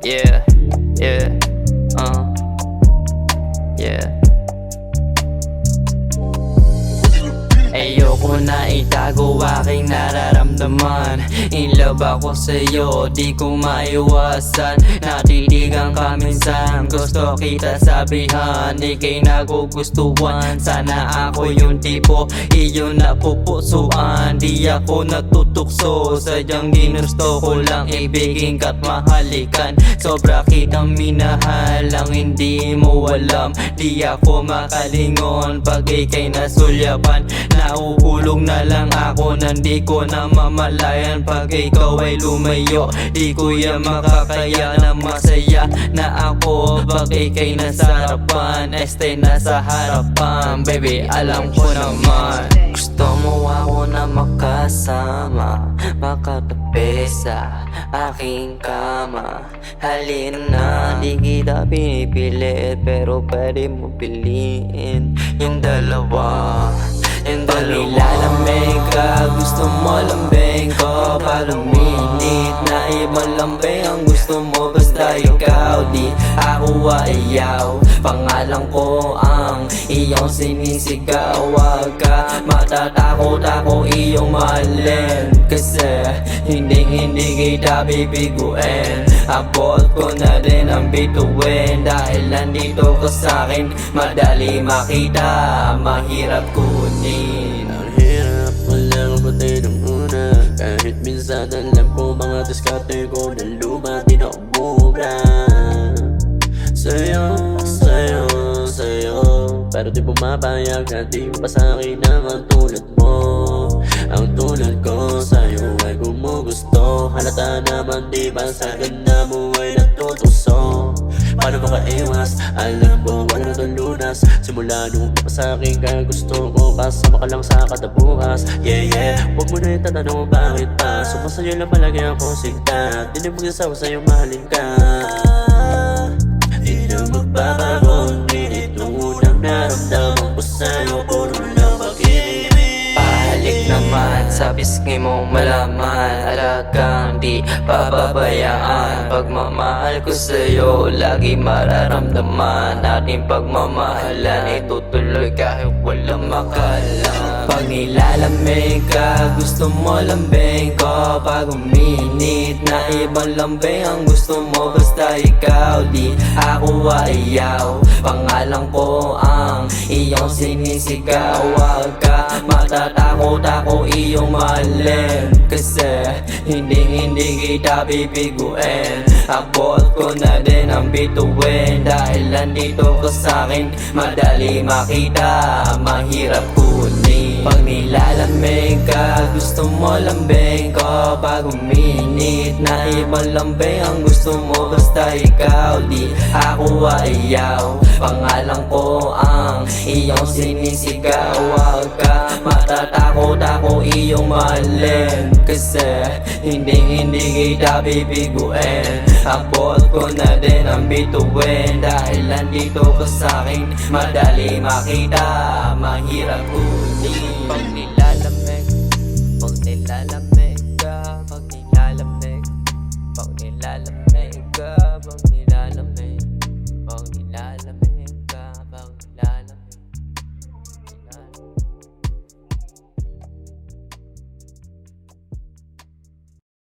Yeah, yeah, yeah. Ayoko na itago aking nararamdaman. In love ako sa'yo, di ko maiwasan. Natitigan ka minsan, gusto kita sabihan. Ika'y nagugustuhan, sana ako yung tipo iyong napupusuan. Di ako natutukso, sadyang ginusto ko lang ibigin ka't mahalikan. Sobra kitang minahal, ang hindi mo alam. Di ako makalingon pag ika'y nasulyapan. Nauhulog na lang ako, nandi ko na mamalayan. Pag ikaw ay lumayo, di ko yan makakaya. Na masaya na ako pag ika'y nasa harapan. Nasa harapan, baby, alam ko naman. Gusto mo ako na makasama, makatabi sa aking kama. Halina na, di kita pinipilit, pero pwede mo piliin yung dalawa. Pag nilalamig ka, gusto mo lambing ko. Pag luminit na ibang lambing ang gusto mo, basta ikaw, di ako ayaw. Pangalan ko ang iyong sinisigaw. Huwag ka matatakot, ako iyong mahalin. Kasi hindi kita bibiguin. Abot ko na din ang bituin. Dahil nandito ka sa'kin, madali makita, mahirap kunin. Ang hirap, wala ko pati nung una. Kahit minsan alam ko mga diskarte ko na luma, di na umura. Sa'yo, sa'yo, sa'yo, pero di pumapayag na di pa sa'kin naman tulad mo. Ang tulad ko sa'yo ay gumugusto. Halata naman di ba sa ganda mo ay natutuso. Paano makaiwas? Alam ko wala na itong lunas. Simula nung pa sa'kin kaya gusto ko kasama ka lang sa katabukas. Yeah, yeah, huwag mo na yung tatanong bakit pa. Sumasayo lang palagi ako sigta. Di na magsasawa sa'yo mahalin ka. Di na magbabago, ngunit nung unang naramdaman ko sa'yo puro lang pag-ibig. Pahalik naman sa pisngi mong malaman, alagang di pababayaan. Pagmamahal ko sa'yo, lagi mararamdaman. Ating pagmamahalan, itutuloy kahit walang makalam. Pag nilalamig ka, gusto mo lambing ko. Pag uminit na ibang lambing ang gusto mo, basta ikaw, di ako ayaw. Pangalan ko ang iyong sinisigaw. Huwag ka matatakot, ako iyong mahalin. Kasi hindi kita bibiguin. Abot ko na din ang bituin. Dahil nandito ka sa'kin, madali makita, mahirap kunin. Pag nilalamig ka, gusto mo lambing ko. Pag uminit na ibang lambing ang gusto mo, basta ikaw, di ako ayaw. Pangalan ko ang iyong sinisigaw. Huwag ka matatakot, ako iyong mahalin. Kasi hindi kita bibiguin. Abot ko na din ang bituin. Dahil nandito ka sa'kin, madali makita, mahirap kunin.